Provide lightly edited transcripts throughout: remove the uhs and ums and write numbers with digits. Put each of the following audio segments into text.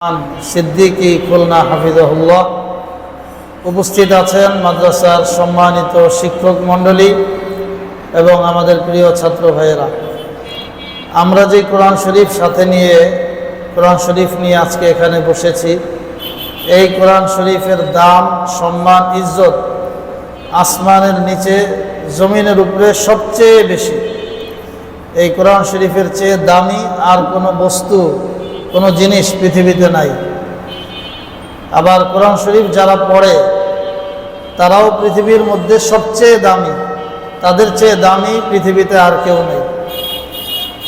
সিদ্দিকী খুলনা হাফিজাহুল্লাহ উপস্থিত আছেন মাদ্রাসার সম্মানিত শিক্ষক মণ্ডলী এবং আমাদের প্রিয় ছাত্র ভাইয়েরা। আমরা যে কোরআন শরীফ সাথে নিয়ে কোরআন শরীফ নিয়ে আজকে এখানে বসেছি, এই কোরআন শরীফের দাম, সম্মান, ইজ্জত আসমানের নিচে জমিনের উপরে সবচেয়ে বেশি। এই কোরআন শরীফের চেয়ে দামি আর কোনো বস্তু, কোনো জিনিস পৃথিবীতে নাই। আবার কোরআন শরীফ যারা পড়ে তারাও পৃথিবীর মধ্যে সবচেয়ে দামি, তাদের চেয়ে দামি পৃথিবীতে আর কেউ নেই।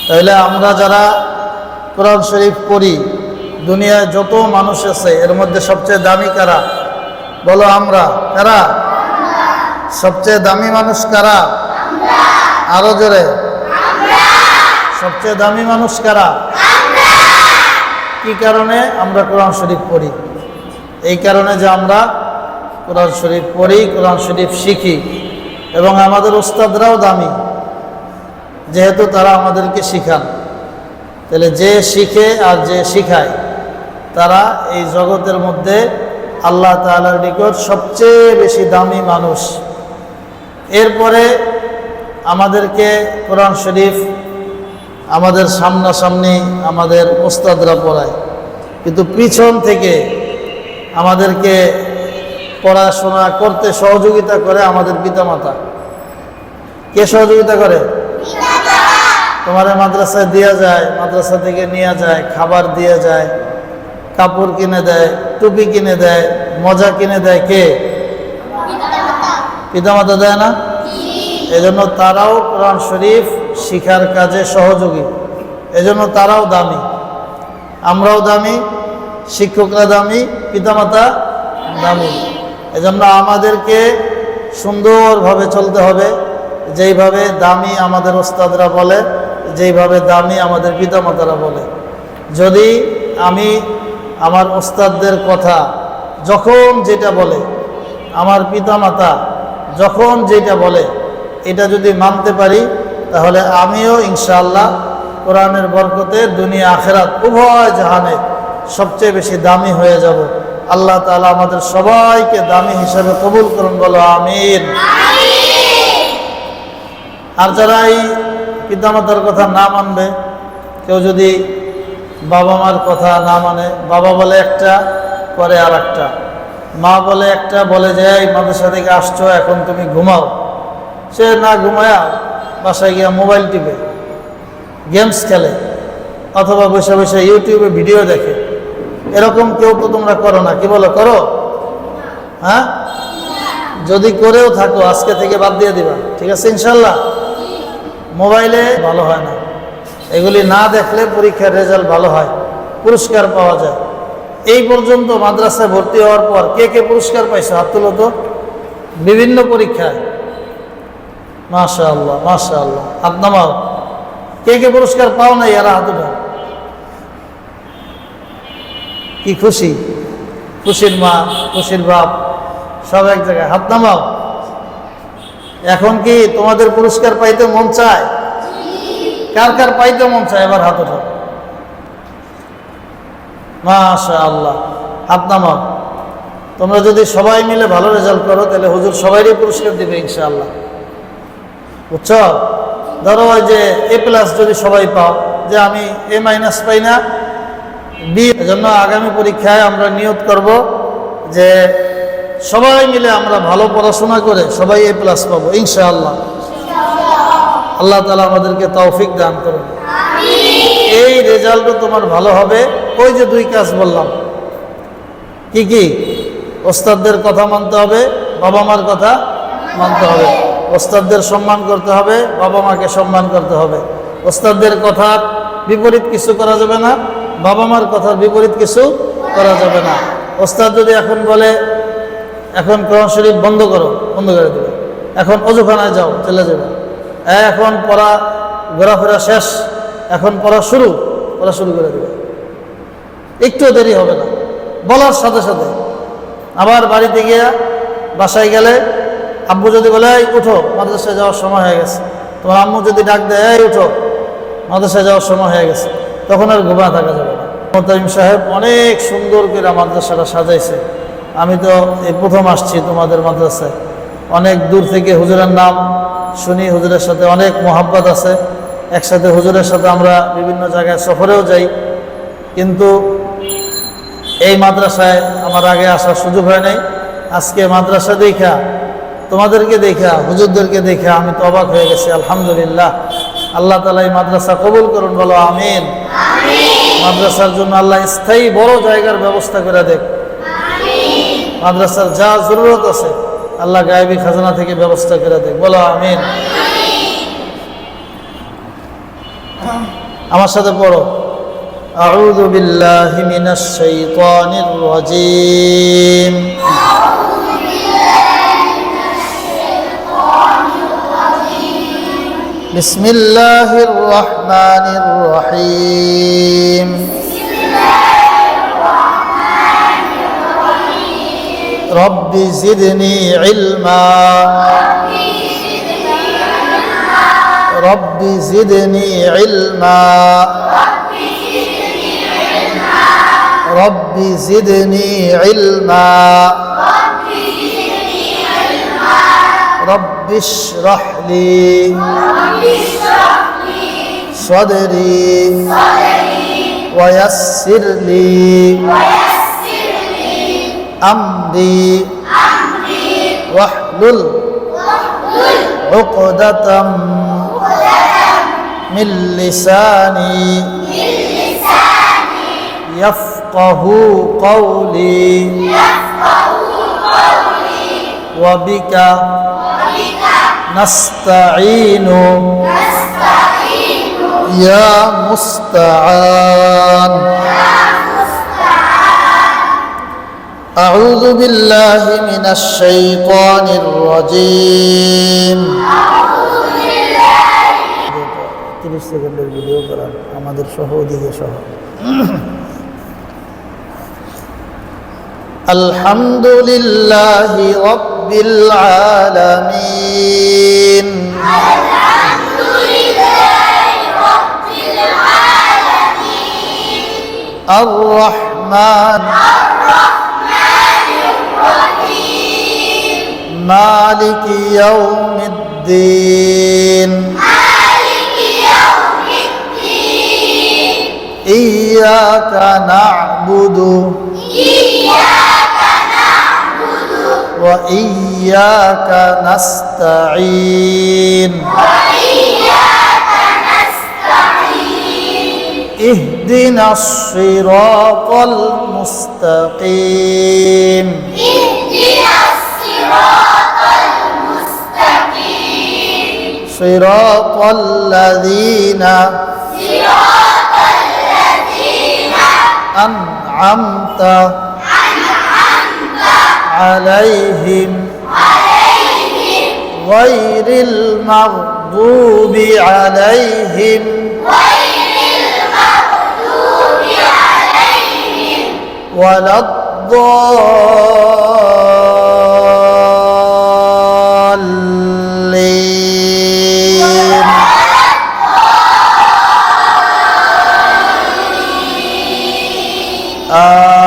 তাইলে আমরা যারা কোরআন শরীফ পড়ি, দুনিয়ায় যত মানুষ আছে এর মধ্যে সবচেয়ে দামি কারা? বলো আমরা। কারা সবচেয়ে দামি মানুষ? কারা? আরো জোরে। সবচেয়ে দামি মানুষ কারা? কি কারণে আমরা কোরআন শরীফ পড়ি? এই কারণে যে আমরা কোরআন শরীফ পড়ি, কোরআন শরীফ শিখি, এবং আমাদের ওস্তাদরাও দামি, যেহেতু তারা আমাদেরকে শিখান। তাহলে যে শিখে আর যে শিখায় তারা এই জগতের মধ্যে আল্লাহ তাআলার নিকট সবচেয়ে বেশি দামি মানুষ। এরপরে আমাদেরকে কোরআন শরীফ আমাদের সামনাসামনি আমাদের ওস্তাদরা পড়ায়, কিন্তু পিছন থেকে আমাদেরকে পড়াশোনা করতে সহযোগিতা করে আমাদের পিতামাতা। কে সহযোগিতা করে? তোমার মাদ্রাসায় দেওয়া যায়, মাদ্রাসা থেকে নিয়ে যায়, খাবার দিয়ে যায়, কাপড় কিনে দেয়, টুপি কিনে দেয়, মজা কিনে দেয়। কে? পিতামাতা দেয় না? এজন্য তারাও কোরআন শরীফ শিখার কাজে সহযোগী, এজন্য তারাও দামি। আমরাও দামি, শিক্ষকরা দামি, পিতামাতা দামি। এজন্য আমাদেরকে সুন্দরভাবে চলতে হবে, যেইভাবে দামি আমাদের ওস্তাদরা বলে, যেইভাবে দামি আমাদের পিতামাতারা বলে। যদি আমি আমার ওস্তাদদের কথা যখন যেটা বলে, আমার পিতামাতা যখন যেটা বলে, এটা যদি মানতে পারি, তাহলে আমিও ইনশাআল্লাহ কোরআনের বরকতে দুনিয়া আখেরাত উভয় জাহানে সবচেয়ে বেশি দামি হয়ে যাব। আল্লাহ তাআলা আমাদের সবাইকে দামি হিসাবে কবুল করুন, বলো আমিন। আর যারা এই পিতামাতার কথা না মানবে, কেউ যদি বাবা মার কথা না মানে, বাবা বলে একটা, করে আর একটা, মা বলে একটা, বলে যে এই মাদ্রাসা থেকে আসছো এখন তুমি ঘুমাও, সে না ঘুমায়া বাসায় গিয়া মোবাইল টিপে গেমস খেলে, অথবা বসে বসে ইউটিউবে ভিডিও দেখে। এরকম কেউ তো তোমরা করো না, কি বলো? করো? হ্যাঁ, যদি করেও থাকো আজকে থেকে বাদ দিয়ে দিবা, ঠিক আছে ইনশাল্লাহ। মোবাইলে ভালো হয় না, এগুলি না দেখলে পরীক্ষার রেজাল্ট ভালো হয়, পুরস্কার পাওয়া যায়। এই পর্যন্ত মাদ্রাসায় ভর্তি হওয়ার পর কে কে পুরস্কার পাইছে? হাত তুলো তো। বিভিন্ন পরীক্ষায়। মাশাআল্লাহ, মাশাআল্লাহ। হাত নামাও। কে কে পুরস্কার পাও নাই? এরা হাত উঠাও। কি খুশি! খুশির মা, খুশির বাপ সব এক জায়গায়। হাত নামাও। এখন কি তোমাদের পুরস্কার পাইতে মন চায়? কার কার পাইতে মন চায়? এবার হাত উঠাও। মাশাআল্লাহ, হাত নামাও। তোমরা যদি সবাই মিলে ভালো রেজাল্ট করো, তাহলে হুজুর সবাইরই পুরস্কার দিবে ইনশাআল্লাহ, বুঝছো? ধরো ওই যে A+ যদি সবাই পাও, যে আমি A- পাই না, B। এজন্য আগামী পরীক্ষায় আমরা নিয়ত করব যে সবাই মিলে আমরা ভালো পড়াশোনা করে সবাই A+ পাবো ইনশাআল্লাহ। আল্লাহ তাআলা আমাদেরকে তৌফিক দান করুন। এই রেজাল্টও তোমার ভালো হবে। ওই যে দুই কাজ বললাম, কি কি? ওস্তাদদের কথা মানতে হবে, বাবা মার কথা মানতে হবে। ওস্তাদদের সম্মান করতে হবে, বাবা মাকে সম্মান করতে হবে। ওস্তাদদের কথার বিপরীত কিছু করা যাবে না, বাবা মার কথার বিপরীত কিছু করা যাবে না। ওস্তাদ যদি এখন বলে এখন কোরআন শরীফ বন্ধ করো, বন্ধ করে দেবে। এখন অজুখানায় যাও, চলে যাবে। এখন পড়া ঘোরাফেরা শেষ, এখন পড়া শুরু করে দেবে। একটু দেরি হবে না, বলার সাথে সাথে। আবার বাড়িতে গিয়া বাসায় গেলে আব্বু যদি বলে এই উঠো, মাদ্রাসায় যাওয়ার সময় হয়ে গেছে, তোমার আম্মু যদি ডাক দেয় এই উঠো, মাদ্রাসায় যাওয়ার সময় হয়ে গেছে, তখন আর ঘুমা থাকা যাবে না। মোহতারিম সাহেব অনেক সুন্দর করে মাদ্রাসাটা সাজাইছে। আমি তো এই প্রথম আসছি তোমাদের মাদ্রাসায়, অনেক দূর থেকে হুজুরের নাম শুনি, হুজুরের সাথে অনেক মোহাব্বত আছে, একসাথে হুজুরের সাথে আমরা বিভিন্ন জায়গায় সফরেও যাই, কিন্তু এই মাদ্রাসায় আমার আগে আসার সুযোগ হয় নাই। আজকে মাদ্রাসা দেখা, তোমাদেরকে দেখা, হুজুরদেরকে দেখা আমি তো অবাক হয়ে গেছি। আলহামদুলিল্লাহ, আল্লাহ তাআলা এই মাদ্রাসা কবুল করুন, বলো আমিন। মাদ্রাসার জন্য আল্লাহ স্থায়ী বড় জায়গার ব্যবস্থা করে দেখ। মাদ্রাসার যা জরুরত আছে আল্লাহ গায়েবী খাজানা থেকে ব্যবস্থা করে দেখ, বলো আমিন। আমার সাথে পড়ো, আউযু বিল্লাহি মিনাশ শাইতানির রাজীম, বিসমিল্লাহির রহমানির রহিম, রব্বি জিদনি ইলমা, রব্বি জিদনি ইলমা, রব্বি জিদনি ইলমা, রব্বি ইশরাহ লি صدري ويسر لي أمري واحلل عقدة من لساني يفقه قولي وبك نستعين يا مستعان. أعوذ بالله من الشيطان الرجيم. 30 সেকেন্ডের ভিডিও করা আমাদের সহ ওদিকে সহ। আলহামদুলিল্লাহি রাব্বিল আলামিন, الرحمن الرحيم مالك يوم الدين إياك نعبد وإياك نستعين اهدنا الصراط المستقيم صراط الذين أنعمت عليهم غير المغضوب عليهم ولا الضالين.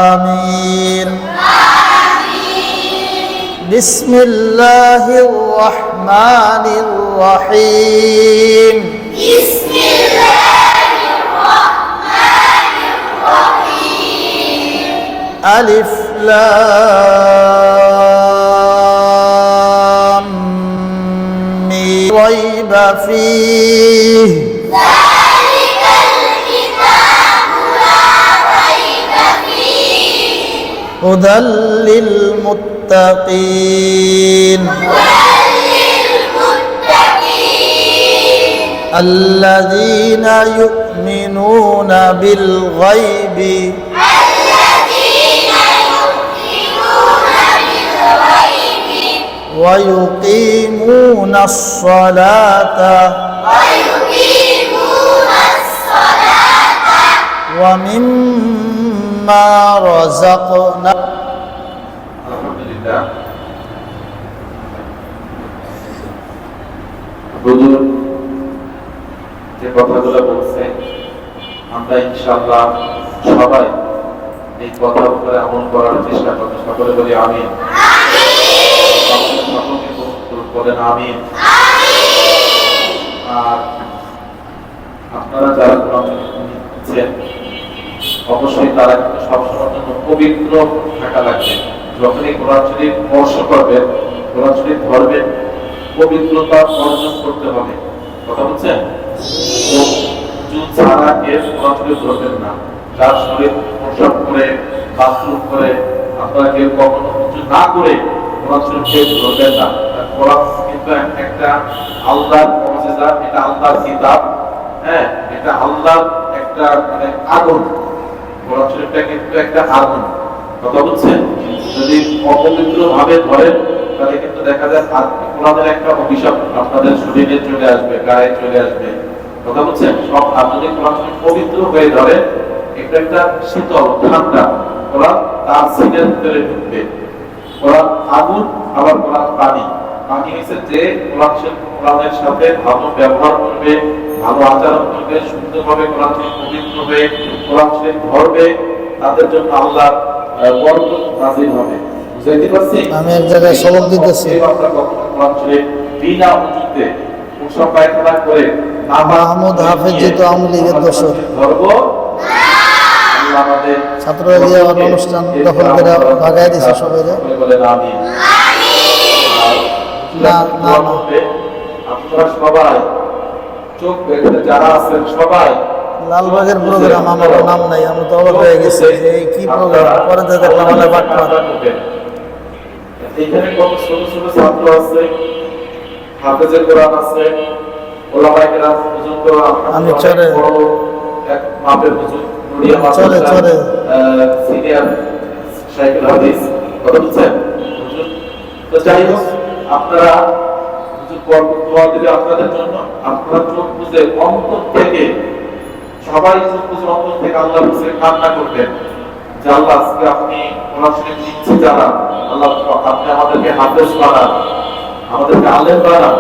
آمين. بسم الله الرحمن الرحيم. بسم الله الرحمن الرحيم. ألف لام ميم ريب فيه ذلك الكتاب لا ريب فيه هدى للمتقين الذين يؤمنون بالغيب ويقيمون الصلاة ومما رزقنا. আলহামদুলিল্লাহ, হুজুর যে কথাগুলো বলছে আমরা ইনশাআল্লাহ সবাই এই কথার উপরে আমল করার চেষ্টা করবে। সকলে বলি আমিন। সকলকে বলেন আমিন। আর আপনারা যারা কোরআন নিচ্ছেন অবশ্যই তারা কিন্তু সবসময়ের জন্য পবিত্র থাকা লাগবে। যখনই কোরআন শরীফ স্পর্শ করবেন, কোরআন শরীফ ধরবেন, পবিত্রতা অর্জন করতে হবে। কথা বলছেন? ছাড়া কেউ কোরআন শরীফ ধরবেন না। যার শরীর প্রসাব করে, বাথরুম করে, আপনারা কেউ কখনো কিছু না করে কোরআন শরীফ কেউ ধরবেন না। কোরআন কিন্তু একটা আল্লাহর মুজিজা, এটা আল্লাহর কিতাব। হ্যাঁ, এটা আল্লাহর একটা মানে আগুন। কোরআন শরীফটা কিন্তু একটা আগুন। কথা বুঝছেন? যদি অপবিত্র ভাবে ধরেন তাহলে কিন্তু দেখা যায় কোরআনের একটা অভিশাপ আপনাদের শরীরে চলে আসবে, গায়ে চলে আসবে। কথা বুঝছেন? সব যদি কোরআন শরীফ পবিত্র হয়ে ধরে, এটা একটা শীতল ঠান্ডা কোরআন তার সিনের ভিতরে ঢুকবে। কোরআন আগুন, আবার কোরআন পানি। পানি হচ্ছে যে কোরআনের সাথে ভালো ব্যবহার করবে, ভালো আচরণ করবে, সুন্দরভাবে কোরআন শরীফ পবিত্র হয়ে কোরআন শরীফ ধরবে, তাদের জন্য আল্লাহ বরকত নাযিল হবে। বুঝাইতে পারছি? আমি এক জায়গায় সবক দিতেছি, আমরা কখনো কোরআন শরীফ বিনা উজুতে মুসা পায়খানা করে মাহমুদ হাফেজ জি তো আওয়ামী লীগের দোষর ধরবো। আল্লাহ আমাদের ছাত্ররা গিয়ে আমার অনুষ্ঠান দখল করে ভাগাই দিছে সবাই। বলেন আমিন। না না না, আপনারা সবাই চোখ বেঁধে যারা আছেন সবাই লালবাগের প্রোগ্রাম, আমারও নাম নাই, আমি তো অবাক হয়ে গেছি যে এই কি প্রোগ্রাম। পরে তো দেখলাম মানে বাটপার। এখানে কত ছোট ছোট ছাত্র আছে, হাফেজের কোরআন আছে, ওলামায়ে কেরাম পর্যন্ত। আমি চরে এক মাপের হুজুর নুরিয়া চরে চরে সিনিয়র শাইখুল হাদিস। কথা বুঝছেন? হুজুর তো যাই হোক, আপনারা হুজুর বরকত দোয়া দিবে আপনাদের জন্য। আপনারা চোখ বুঝে অন্তর থেকে, সবাই চোখ বুঝে অন্তর থেকে আল্লাহর কাছে কান্না করবেন যে আল্লাহ, আজকে আপনি কোরআন শরীফ নিচ্ছি যারা, আল্লাহ আপনি আমাদেরকে হাফেজ বানান, আমাদেরকে আলেম বানান।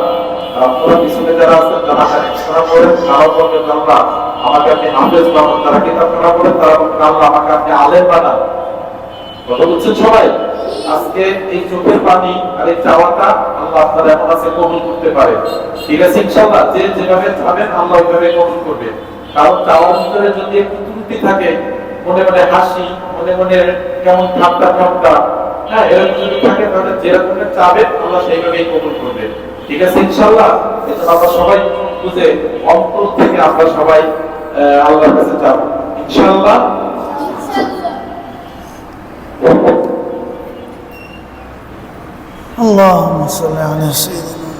আপনারা পিছনে যারা আছেন, যারা কিতাব পড়েন, তারাও বলবেন আল্লাহ আমাকে আপনি হাফেজ বানান। তারা কিতাব পড়েন, তারা বলবেন আল্লাহ আমাকে আপনি আলেম বানান। কথা বলছেন সবাই? আজকে এই চোখের পানি আর এই চাওয়াটা আল্লাহ আপনার এমন আছে কবুল করতে পারে। ঠিক আছে ইনশাআল্লাহ? যে যেভাবে চাবেন আল্লাহ ওইভাবে কবুল করবে। কারণ চাওয়ার ভিতরে যদি একটু ত্রুটি থাকে, মনে মনে হাসি, মনে মনে কেমন ঠাট্টা ঠাট্টা, হ্যাঁ, এরকম যদি থাকে, তাহলে যেরকম চাবেন আল্লাহ সেইভাবেই কবুল করবে। ঠিক আছে ইনশাআল্লাহ? এজন্য আমরা সবাই বুঝে অন্তর থেকে আমরা সবাই আল্লাহর কাছে যাব ইনশাআল্লাহ। اللهم صل على سيدنا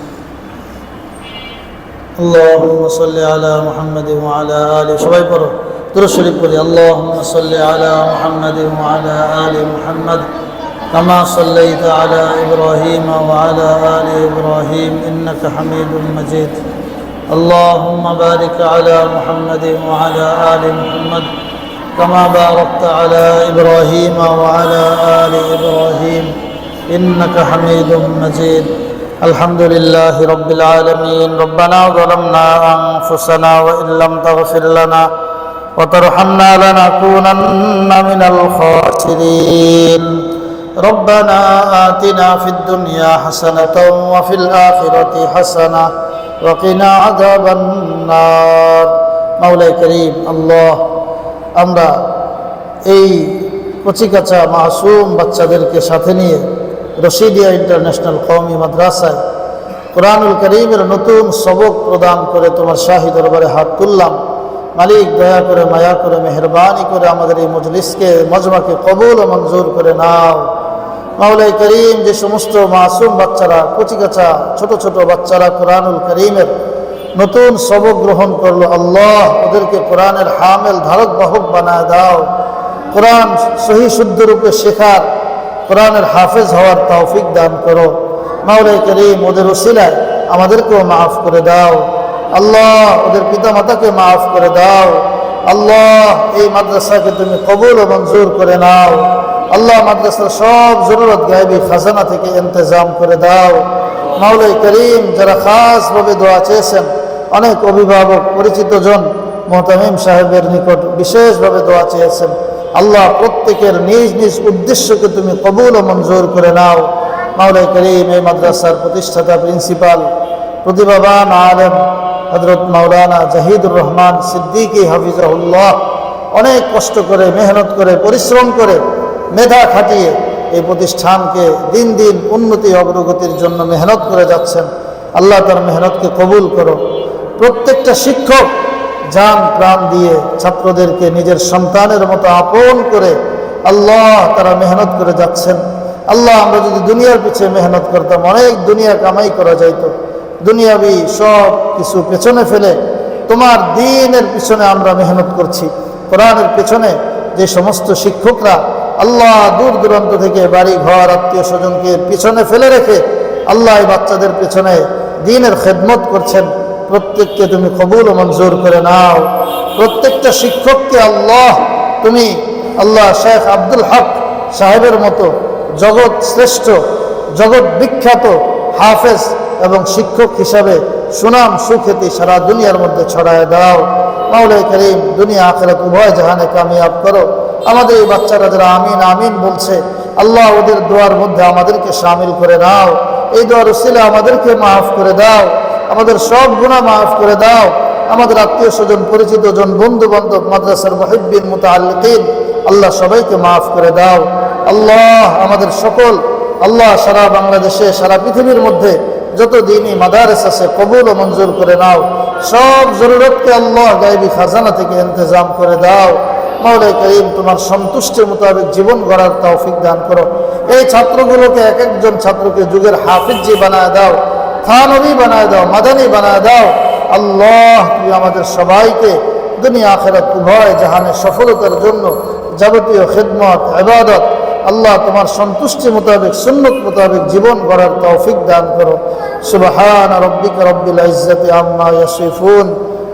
اللهم صل على محمد وعلى آله সবাই পড়ো দুরূদ শরীফ পড়ি। اللهم صل على محمد وعلى آل محمد كما صليت على إبراهيم وعلى آل إبراهيم إنك حميد مجيد. اللهم بارك على محمد وعلى آل محمد كما باركت على إبراهيم وعلى آل إبراهيم إنك حميد مجيد. الحمد لله رب العالمين. ربنا ظلمنا أنفسنا وإن لم تغفر لنا وترحمنا لنكونن من الخاسرين. ربنا آتنا في الدنيا حسنة وفي الآخرة حسنة وقنا عذاب النار. مولاي كريم الله, আমরা এই কচিকাচা মাসুম বাচ্চাদেরকে সাথে নিয়ে রশিদিয়া ইন্টারন্যাশনাল কওমি মাদ্রাসায় কোরআনুল কারীমের নতুন সবক প্রদান করে তোমার শাহী দরবারে হাত তুললাম। মালিক, দয়া করে, মায়া করে, মেহরবানি করে আমাদের এই মজলিসকে, মজমাকে কবুল ও মঞ্জুর করে নাও। মাওলাই করিম, যে সমস্ত মাসুম বাচ্চারা, কচিকাচা ছোট ছোট বাচ্চারা কোরআনুল কারীমের নতুন সবক গ্রহণ করলো, আল্লাহ ওদেরকে কোরআনের হামেল, ধারক বাহক বানায় দাও। কোরআন সহি শুদ্ধ রূপে শেখার, কোরআনের হাফেজ হওয়ার তৌফিক দান করো। মাওলাই করিম, ওদের ওসিলায় আমাদেরকেও মাফ করে দাও। আল্লাহ ওদের পিতামাতাকে মাফ করে দাও। আল্লাহ এই মাদ্রাসাকে তুমি কবুল ও মঞ্জুর করে নাও। আল্লাহ মাদ্রাসার সব জরুরত গায়বী খাজানা থেকে ইন্তজাম করে দাও। মাওলাই করিম, যারা খাসভাবে দোয়া চেয়েছেন, অনেক অভিভাবক, পরিচিত জন মুহতামিম সাহেবের নিকট বিশেষভাবে দোয়া চেয়েছেন। আল্লাহ প্রত্যেকের নিজ নিজ উদ্দেশ্যকে তুমি কবুল ও মঞ্জুর করে নাও। মাওলাই করিম এই মাদ্রাসার প্রতিষ্ঠাতা প্রিন্সিপাল প্রতিভাবান আলেম হযরত মাওলানা জাহিদুর রহমান সিদ্দিকী হাফিজাহুল্লাহ অনেক কষ্ট করে, মেহনত করে, পরিশ্রম করে, মেধা খাটিয়ে এই প্রতিষ্ঠানকে দিন দিন উন্নতি অগ্রগতির জন্য মেহনত করে যাচ্ছেন। আল্লাহ তার মেহনতকে কবুল করো। প্রত্যেকটা শিক্ষক জান প্রাণ দিয়ে ছাত্রদেরকে নিজের সন্তানের মতো আপন করে আল্লাহ তারা মেহনত করে যাচ্ছেন। আল্লাহ আমরা যদি দুনিয়ার পিছিয়ে মেহনত করতাম অনেক দুনিয়া কামাই করা যাইত। দুনিয়াবি সব কিছু পেছনে ফেলে তোমার দ্বীনের পিছনে আমরা মেহনত করছি। কোরআনের পেছনে যে সমস্ত শিক্ষকরা আল্লাহ দূর দূরান্ত থেকে বাড়ি ঘর আত্মীয় স্বজনকে পিছনে ফেলে রেখে আল্লাহ এই বাচ্চাদের পিছনে দ্বীনের খেদমত করছেন, প্রত্যেককে তুমি কবুল ও মঞ্জুর করে নাও। প্রত্যেকটা শিক্ষককে আল্লাহ তুমি আল্লাহ শেখ আব্দুল হক সাহেবের মতো জগৎ শ্রেষ্ঠ, জগৎ বিখ্যাত হাফেজ এবং শিক্ষক হিসাবে সুনাম সুখ্যাতি সারা দুনিয়ার মধ্যে ছড়ায় দাও। মাওলাই করিম দুনিয়া আখিরাত উভয় জাহানে কামিয়াব করো। আমাদের এই বাচ্চারা যারা আমিন আমিন বলছে আল্লাহ ওদের দোয়ার মধ্যে আমাদেরকে শামিল করে নাও। এই দোয়ার উসিলা আমাদেরকে মাফ করে দাও, আমাদের সব গুনাহ মাফ করে দাও। আমাদের আত্মীয় স্বজন পরিচিত জন বন্ধু বান্ধব মাদ্রাসার মুহিব্বিন মুতাআল্লিকিন আল্লাহ সবাইকে মাফ করে দাও। আল্লাহ আমাদের সকল আল্লাহ সারা বাংলাদেশে সারা পৃথিবীর মধ্যে যত দ্বীনি মাদারেস আছে কবুল ও মঞ্জুর করে নাও। সব জরুরতকে আল্লাহ গায়বী খাজানা থেকে ইন্তজাম করে দাও। মাওলাই করিম তোমার সন্তুষ্টির মোতাবেক জীবন গড়ার তৌফিক দান করো। এই ছাত্রগুলোকে এক একজন ছাত্রকে যুগের হাফিজি বানায় দাও, থানবী বানায় দাও, মাদানী বানায় দাও। আল্লাহ তুমি আমাদের সবাইকে দুনিয়া আখিরাত উভয় জাহানে সফলতার জন্য যাবতীয় খিদমত ইবাদত আল্লাহ তোমার সন্তুষ্টি মোতাবেক সুন্নত মোতাবেক জীবন গড়ার তৌফিক দান করো। সুবহান রাব্বিকা রব্বিল ইজ্জাতি আম্মা ইয়াসিফুন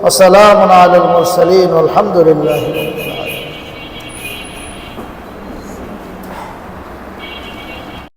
ওয়া সালামুন আলাল মুরসালিন ওয়ালহামদুলিল্লাহি।